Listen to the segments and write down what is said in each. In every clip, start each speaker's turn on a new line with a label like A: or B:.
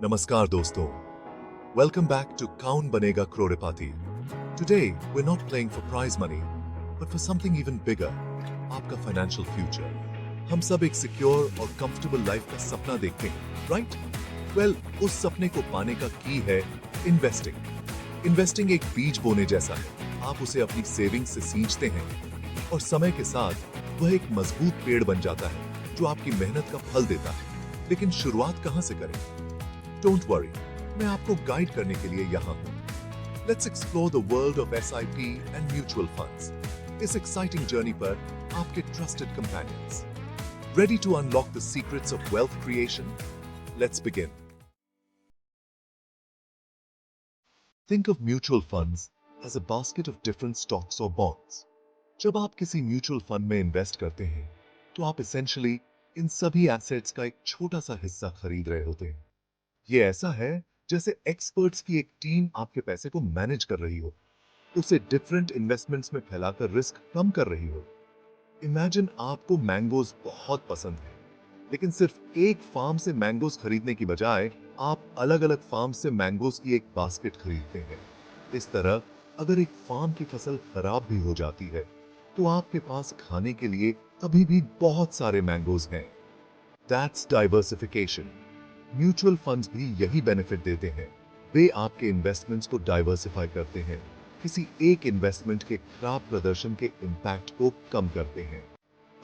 A: Namaskar दोस्तों. Welcome back to Kaun Banega Crorepati. Today we're not playing for prize money, but for something even bigger. आपका financial future. हम सब एक secure और comfortable life का सपना देखते हैं, right? Well, उस सपने को पाने का की है investing. Investing एक बीज बोने जैसा है. आप उसे अपनी savings से सींचते हैं और समय के साथ वह एक मजबूत पेड़ बन जाता है जो आपकी मेहनत का फल देता है. लेकिन शुरुआत कहां से करें? Don't worry, मैं आपको गाइड करने के लिए यहाँ हूँ. Let's explore the world of SIP and mutual funds. इस exciting journey पर आपके trusted companions. Ready to unlock the secrets of wealth creation? Let's begin. Think of mutual funds as a basket of different stocks or bonds. जब आप किसी mutual fund में invest करते हैं, तो आप essentially इन सभी assets का एक छोटा सा हिस्सा खरीद रहे होते हैं. ये ऐसा है जैसे एक्सपर्ट्स की एक टीम आपके पैसे को मैनेज कर रही हो, उसे डिफरेंट इन्वेस्टमेंट्स में फैलाकर रिस्क कम कर रही हो. इमेजिन आपको मैंगोज बहुत पसंद है, लेकिन सिर्फ एक फार्म से मैंगोज खरीदने की बजाय आप अलग अलग फार्म से मैंगोज की एक बास्केट खरीदते हैं. इस तरह अगर एक फार्म की फसल खराब भी हो जाती है, तो आपके पास खाने के लिए अभी भी बहुत सारे मैंगोज हैं. That's diversification. म्यूचुअल फंड्स भी यही बेनिफिट देते हैं. वे आपके इन्वेस्टमेंट्स को डाइवर्सिफाई करते हैं, किसी एक इन्वेस्टमेंट के खराब प्रदर्शन के इंपैक्ट को कम करते हैं.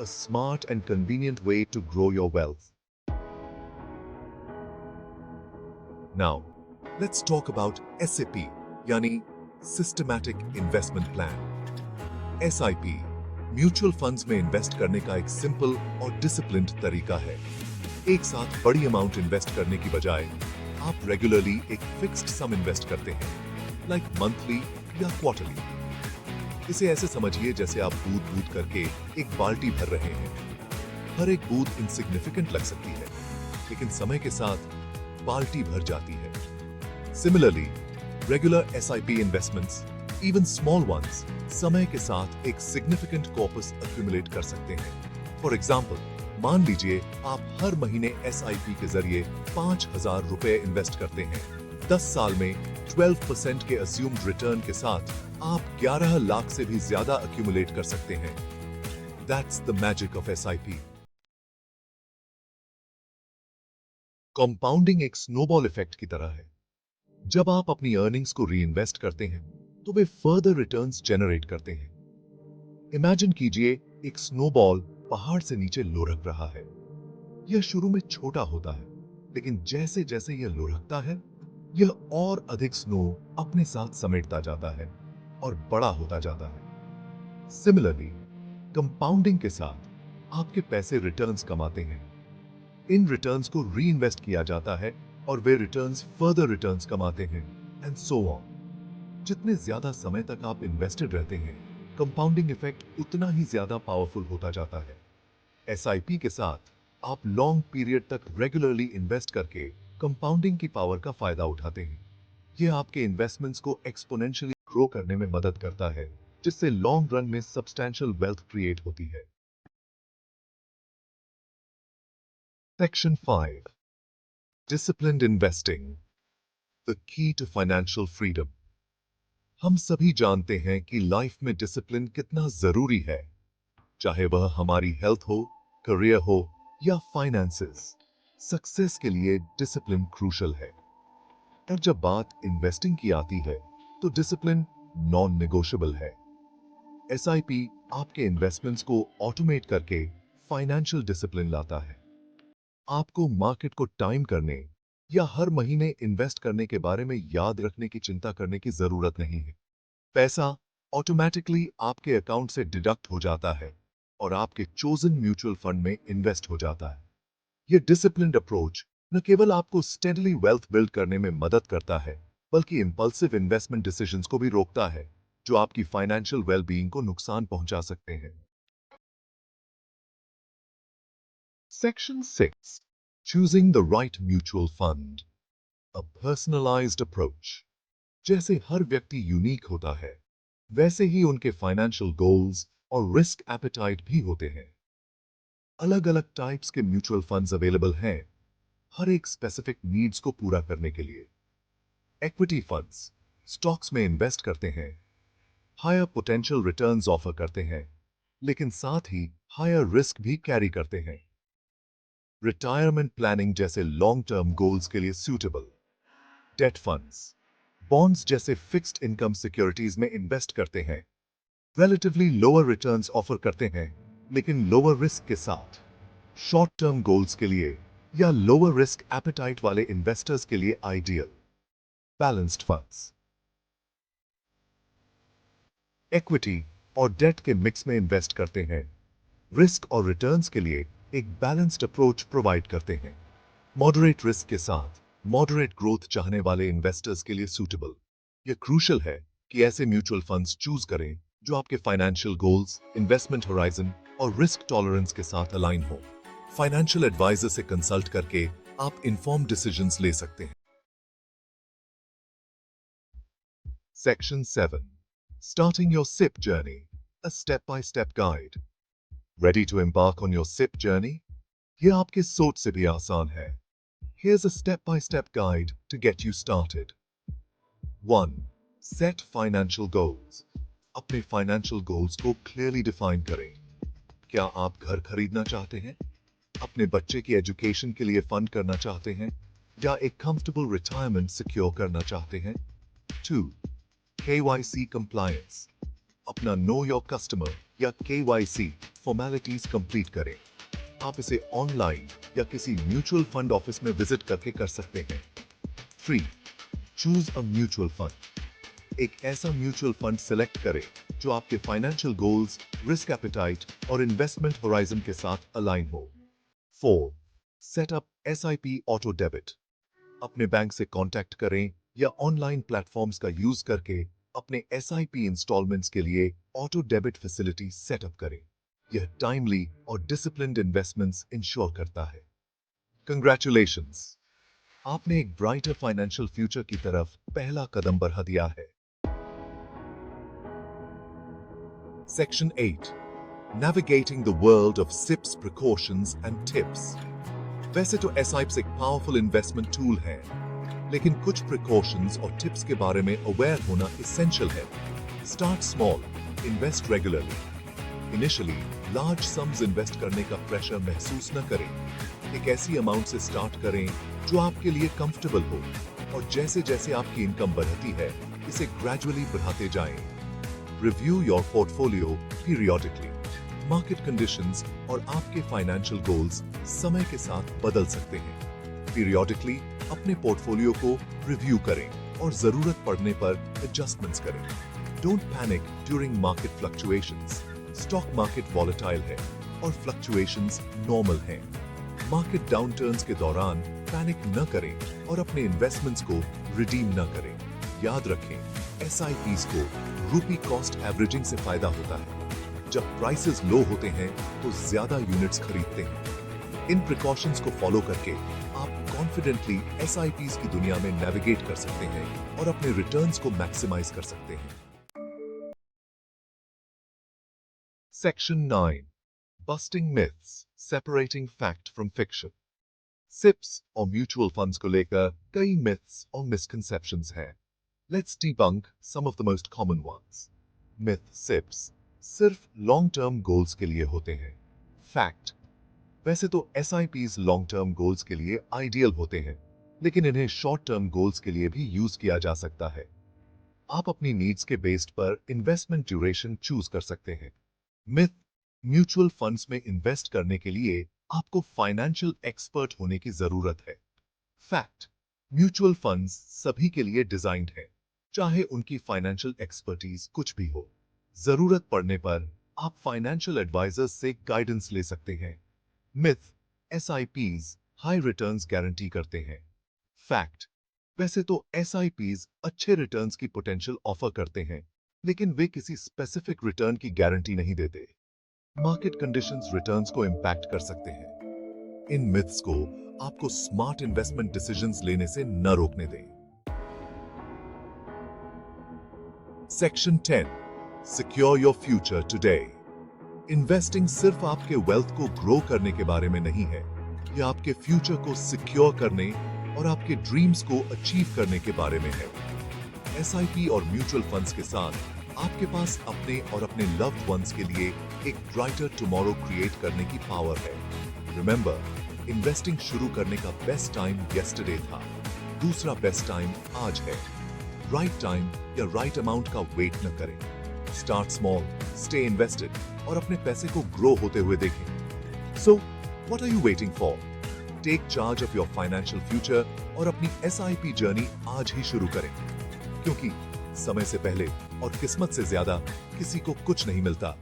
A: A smart and convenient way to grow your wealth. Now, let's talk about SIP, यानी Systematic Investment Plan. SIP, mutual funds में इन्वेस्ट करने का एक सिंपल और डिसिप्लिन्ड तरीका है. एक साथ बड़ी अमाउंट इन्वेस्ट करने की बजाय आप रेगुलरली एक फिक्स्ड सम इन्वेस्ट करते हैं, लाइक मंथली या क्वार्टरली. इसे ऐसे समझिए जैसे आप बूंद-बूंद करके एक बाल्टी भर रहे हैं. हर एक बूंद इनसिग्निफिकेंट लग सकती है, लेकिन समय के साथ बाल्टी भर जाती है. Similarly, regular SIP investments, even small once, समय के साथ एक सिग्निफिकेंट कॉर्पस अक्यूमुलेट कर सकते हैं. फॉर एग्जाम्पल, मान लीजिए आप हर महीने SIP के जरिए 5,000 रुपए इन्वेस्ट करते हैं. 10 साल में 12% के अस्यूम्ड रिटर्न के साथ आप 11 लाख से भी ज्यादा अक्यूमुलेट कर सकते हैं. That's the magic of SIP. Compounding एक स्नोबॉल इफेक्ट की तरह है. जब आप अपनी अर्निंग्स को री-इन्वेस्ट करते हैं, तो वे फर्दर रिटर्न्स जनरेट करते हैं. इमेजिन कीजिए एक स्नोबॉल पहाड़ से नीचे लुढ़क रहा है. यह शुरू में छोटा होता है, लेकिन जैसे जैसे यह लुढ़कता है, यह और अधिक स्नो अपने साथ समेटता जाता है और बड़ा होता जाता है. सिमिलरली, कंपाउंडिंग के साथ आपके पैसे रिटर्न्स कमाते हैं. इन रिटर्न्स को री इन्वेस्ट किया जाता है और वे रिटर्न्स फर्दर रिटर्न्स कमाते हैं, एंड सो ऑन. जितने ज्यादा समय तक आप इन्वेस्टेड रहते हैं, कंपाउंडिंग इफेक्ट उतना ही ज्यादा पावरफुल होता जाता है. SIP के साथ आप लॉन्ग पीरियड तक रेगुलरली इन्वेस्ट करके कंपाउंडिंग की पावर का फायदा उठाते हैं. यह आपके इन्वेस्टमेंट्स को एक्सपोनेंशियली ग्रो करने में मदद करता है, जिससे लॉन्ग रन में सब्सटैंशियल वेल्थ क्रिएट होती है. Section 5. Disciplined investing, the key to financial freedom. हम सभी जानते हैं कि लाइफ में डिसिप्लिन कितना जरूरी है, चाहे वह हमारी हेल्थ हो, करियर हो या फाइनेंसेस. सक्सेस के लिए डिसिप्लिन क्रूशल है. और जब बात इन्वेस्टिंग की आती है, तो डिसिप्लिन नॉन नेगोशिएबल है. SIP आपके इन्वेस्टमेंट्स को ऑटोमेट करके फाइनेंशियल डिसिप्लिन लाता है. आपको मार्केट को टाइम करने या हर महीने इन्वेस्ट करने के बारे में याद रखने की चिंता करने की जरूरत नहीं है. पैसा ऑटोमेटिकली आपके अकाउंट से डिडक्ट हो जाता है और आपके चोजन म्यूचुअल फंड में इन्वेस्ट हो जाता है. यह डिसिप्लिन्ड अप्रोच न केवल आपको स्टेडली वेल्थ बिल्ड करने में मदद करता है, बल्कि इंपल्सिव इन्वेस्टमेंट डिसीजंस को भी रोकता है, जो आपकी फाइनेंशियल वेलबीइंग को नुकसान पहुंचा सकते हैं. Section 6. Choosing the right mutual fund, a personalised approach. जैसे हर व्यक्ति यूनिक होता है, वैसे ही उनके फाइनेंशियल गोल्स और रिस्क एपेटाइट भी होते हैं. अलग अलग टाइप्स के म्यूचुअल फंड्स अवेलेबल हैं. हर एक स्पेसिफिक नीड्स को पूरा करने के लिए। इक्विटी फंड्स स्टॉक्स में इन्वेस्ट करते हैं, हायर पोटेंशियल रिटर्न्स ऑफर करते हैं, लेकिन साथ ही हायर रिस्क भी कैरी करते हैं। रिटायरमेंट प्लानिंग जैसे लॉन्ग टर्म गोल्स के लिए सूटेबल। डेट फंड्स बॉन्ड्स जैसे फिक्स्ड इनकम सिक्योरिटीज में इन्वेस्ट करते हैं, रिलेटिवली लोअर रिटर्न्स ऑफर करते हैं, लेकिन लोअर रिस्क के साथ। शॉर्ट टर्म गोल्स के लिए या लोअर रिस्क एपेटाइट वाले इन्वेस्टर्स के लिए आइडियल। बैलेंस्ड फंड्स इक्विटी और डेट के मिक्स में इन्वेस्ट करते हैं, रिस्क और रिटर्न्स के लिए एक बैलेंस्ड अप्रोच प्रोवाइड करते हैं। मॉडरेट रिस्क के साथ मॉडरेट ग्रोथ चाहने वाले इन्वेस्टर्स के लिए सूटेबल। यह क्रूशियल है कि ऐसे म्यूचुअल फंड्स चूज करें जो आपके फाइनेंशियल गोल्स, इन्वेस्टमेंट होराइजन और रिस्क टॉलरेंस के साथ अलाइन हो। फाइनेंशियल एडवाइजर से कंसल्ट करके आप इन्फॉर्म्ड डिसीजंस ले सकते हैं। Section 7 Starting your SIP journey, a step-by-step guide. Ready to embark on your SIP journey? ये आपके सोच से भी आसान है। Here's a step-by-step guide to get you started. 1. Set financial goals. अपने financial goals को clearly define करें। क्या आप घर खरीदना चाहते हैं? अपने बच्चे की एजुकेशन के लिए फंड करना चाहते हैं? या एक comfortable retirement secure करना चाहते हैं? 2. KYC compliance. अपना Know Your Customer या KYC फॉर्मेलिटीज कंप्लीट करें। आप इसे ऑनलाइन या किसी म्यूचुअल फंड ऑफिस में विजिट करके कर सकते हैं। 3. Choose a mutual fund. एक ऐसा म्यूचुअल फंड सिलेक्ट करें जो आपके फाइनेंशियल गोल्स, रिस्क एपेटाइट और इन्वेस्टमेंट होराइजन के साथ अलाइन हो। 4. Setup SIP auto debit. अपने बैंक से कांटेक्ट करें या ऑनलाइन प्लेटफॉर्म्स का यूज करके अपने SIP इंस्टॉलमेंट्स के लिए ऑटो डेबिट फैसिलिटी सेटअप करें। यह टाइमली और डिसिप्लिन्ड इन्वेस्टमेंट्स इंश्योर करता है। कंग्रेचुलेशंस, आपने एक ब्राइटर फाइनेंशियल फ्यूचर की तरफ पहला कदम बढ़ा दिया है। Section 8 Navigating the world of SIPs precautions and tips. वैसे तो SIPs एक पावरफुल इन्वेस्टमेंट टूल है, लेकिन कुछ प्रिकॉशंस और टिप्स के बारे में अवेयर होना एसेंशियल है। Start small, invest regularly. Initially large sums invest करने का प्रेशर महसूस न करें। एक ऐसी अमाउंट से स्टार्ट करें जो आपके लिए कंफर्टेबल हो, और जैसे जैसे आपकी इनकम बढ़ती है इसे ग्रेजुअली बढ़ाते जाएं। Review your portfolio periodically. Market conditions और आपके फाइनेंशियल गोल्स समय के साथ बदल सकते हैं। पीरियोडिकली अपने पोर्टफोलियो को रिव्यू करें और जरूरत पड़ने पर एडजस्टमेंट्स करें। Don't panic during market fluctuations. Stock market volatile है और फ्लक्चुएशंस नॉर्मल हैं। मार्केट डाउनटर्न्स के दौरान पैनिक न करें और अपने इन्वेस्टमेंट्स को रिडीम न करें। याद रखें, SIPs को रूपी कॉस्ट एवरेजिंग से फायदा होता है। जब प्राइसेस लो होते हैं तो ज्यादा यूनिट्स खरीदते हैं। इन प्रिकॉशंस को फॉलो करके आप कॉन्फिडेंटली SIPs की दुनिया में नेविगेट कर सकते हैं और अपने रिटर्न्स को मैक्सिमाइज कर सकते हैं। Section 9 Busting myths, separating fact from fiction. SIPs और म्यूचुअल फंड्स को लेकर कई myths और misconceptions हैं। Let's debunk some of the most common ones. Myth: SIPs सिर्फ लॉन्ग टर्म गोल्स के लिए होते हैं। फैक्ट: वैसे तो SIPs लॉन्ग टर्म गोल्स के लिए आइडियल होते हैं, लेकिन इन्हें शॉर्ट टर्म गोल्स के लिए भी यूज किया जा सकता है। आप अपनी नीड्स के बेस्ड पर इन्वेस्टमेंट ड्यूरेशन चूज कर सकते हैं। मिथ: म्यूचुअल फंड्स में इन्वेस्ट करने के लिए आपको फाइनेंशियल एक्सपर्ट होने की जरूरत है। फैक्ट: म्यूचुअल फंड्स सभी के लिए डिजाइंड है, चाहे उनकी फाइनेंशियल एक्सपर्टीज कुछ भी हो। जरूरत पड़ने पर आप फाइनेंशियल एडवाइजर्स से गाइडेंस ले सकते हैं। Myth: SIPs high returns guarantee करते हैं। फैक्ट: वैसे तो SIPs अच्छे रिटर्न्स की पोटेंशियल ऑफर करते हैं, लेकिन वे किसी स्पेसिफिक रिटर्न की गारंटी नहीं देते। मार्केट कंडीशंस रिटर्न्स को इंपैक्ट कर सकते हैं। इन मिथ्स को आपको स्मार्ट इन्वेस्टमेंट डिसीजंस लेने से न रोकने दें। Section 10 secure your future today. Investing सिर्फ आपके वेल्थ को ग्रो करने के बारे में नहीं है, ये आपके फ्यूचर को सिक्योर करने और आपके ड्रीम्स को अचीव करने के बारे में है। एसआईपी और म्यूचुअल फंड्स के साथ आपके पास अपने और अपने लव्ड वंस के लिए एक ब्राइटर टुमारो क्रिएट करने की पावर है। रिमेंबर, इन्वेस्टिंग शुरू करने का बेस्ट टाइम येस्टरडे था, दूसरा बेस्ट टाइम आज है। राइट टाइम या राइट अमाउंट का वेट न करें। स्टार्ट स्मॉल, स्टे इन्वेस्टेड और अपने पैसे को ग्रो होते हुए देखें। So what are you waiting for? Take charge of your financial future और अपनी एसआईपी जर्नी आज ही शुरू करें, क्योंकि समय से पहले और किस्मत से ज्यादा किसी को कुछ नहीं मिलता।